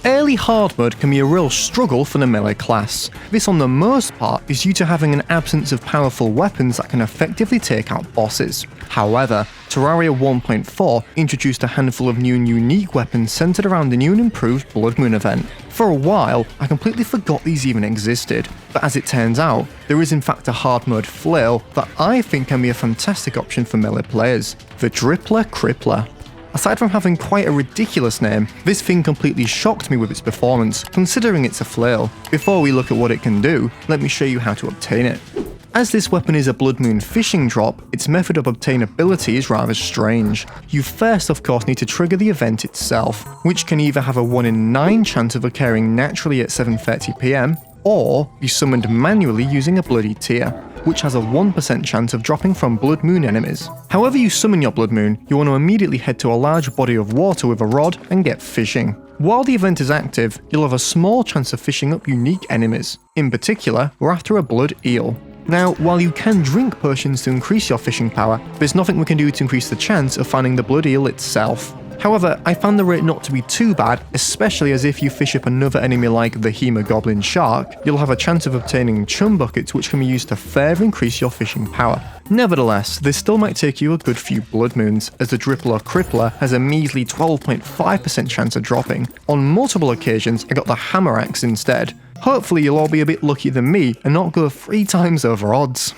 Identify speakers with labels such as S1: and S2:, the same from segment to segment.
S1: Early hard mode can be a real struggle for the melee class. This on the most part is due to having an absence of powerful weapons that can effectively take out bosses. However, Terraria 1.4 introduced a handful of new and unique weapons centered around the new and improved Blood Moon event. For a while, I completely forgot these even existed, but as it turns out, there is in fact a Hardmode Flail that I think can be a fantastic option for melee players, the Drippler Crippler. Aside from having quite a ridiculous name, this thing completely shocked me with its performance, considering it's a flail. Before we look at what it can do, let me show you how to obtain it. As this weapon is a Blood Moon fishing drop, its method of obtainability is rather strange. You first of course need to trigger the event itself, which can either have a 1 in 9 chance of occurring naturally at 7:30 PM, or be summoned manually using a bloody tear, which has a 1% chance of dropping from Blood Moon enemies. However you summon your Blood Moon, you want to immediately head to a large body of water with a rod and get fishing. While the event is active, you'll have a small chance of fishing up unique enemies. In particular, we're after a blood eel. Now, while you can drink potions to increase your fishing power, there's nothing we can do to increase the chance of finding the blood eel itself. However, I found the rate not to be too bad, especially as if you fish up another enemy like the Hemogoblin Shark, you'll have a chance of obtaining chum buckets which can be used to further increase your fishing power. Nevertheless, this still might take you a good few blood moons, as the Drippler Crippler has a measly 12.5% chance of dropping. On multiple occasions, I got the Hammer Axe instead. Hopefully you'll all be a bit luckier than me and not go 3 times over odds.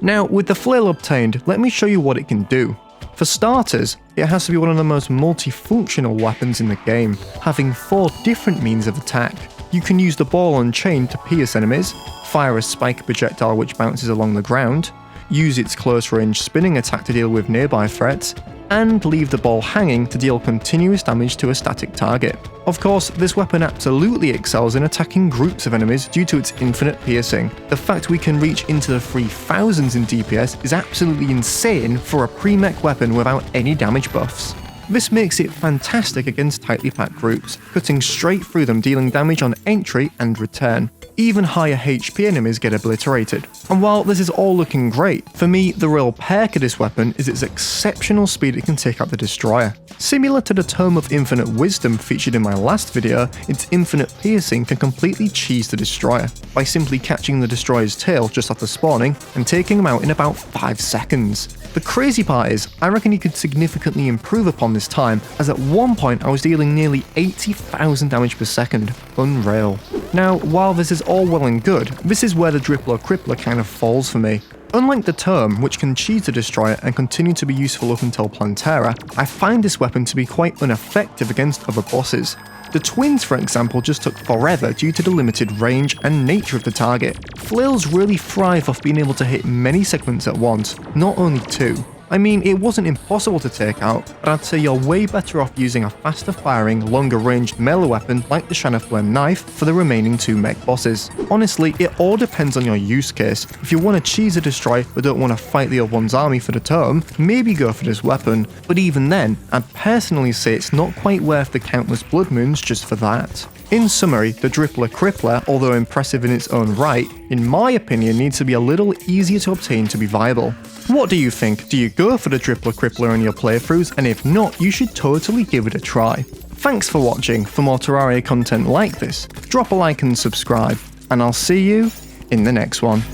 S1: Now, with the flail obtained, let me show you what it can do. For starters, it has to be one of the most multifunctional weapons in the game, having 4 different means of attack. You can use the ball and chain to pierce enemies, fire a spike projectile which bounces along the ground, use its close range spinning attack to deal with nearby threats, and leave the ball hanging to deal continuous damage to a static target. Of course, this weapon absolutely excels in attacking groups of enemies due to its infinite piercing. The fact we can reach into the 3000s in DPS is absolutely insane for a pre-mech weapon without any damage buffs. This makes it fantastic against tightly packed groups, cutting straight through them, dealing damage on entry and return. Even higher HP enemies get obliterated. And while this is all looking great, for me the real perk of this weapon is its exceptional speed it can take out the destroyer. Similar to the Tome of Infinite Wisdom featured in my last video, its infinite piercing can completely cheese the destroyer, by simply catching the destroyer's tail just after spawning and taking him out in about 5 seconds. The crazy part is, I reckon you could significantly improve upon this time, as at one point I was dealing nearly 80,000 damage per second. Unreal. Now, while this is all well and good, this is where the Drippler Crippler kind of falls for me. Unlike the Tome, which can cheese the destroyer and continue to be useful up until Plantera, I find this weapon to be quite ineffective against other bosses. The twins, for example, just took forever due to the limited range and nature of the target. Flails really thrive off being able to hit many segments at once, not only 2. I mean, it wasn't impossible to take out, but I'd say you're way better off using a faster firing, longer ranged melee weapon like the Shanna Flame knife for the remaining 2 mech bosses. Honestly, it all depends on your use case. If you want to cheese a destroy but don't want to fight the other one's army for the Tome, maybe go for this weapon, but even then, I'd personally say it's not quite worth the countless blood moons just for that. In summary, the Drippler Crippler, although impressive in its own right, in my opinion needs to be a little easier to obtain to be viable. What do you think? Do you go for the Drippler Crippler in your playthroughs? And if not, you should totally give it a try. Thanks for watching. For more Terraria content like this, drop a like and subscribe, and I'll see you in the next one.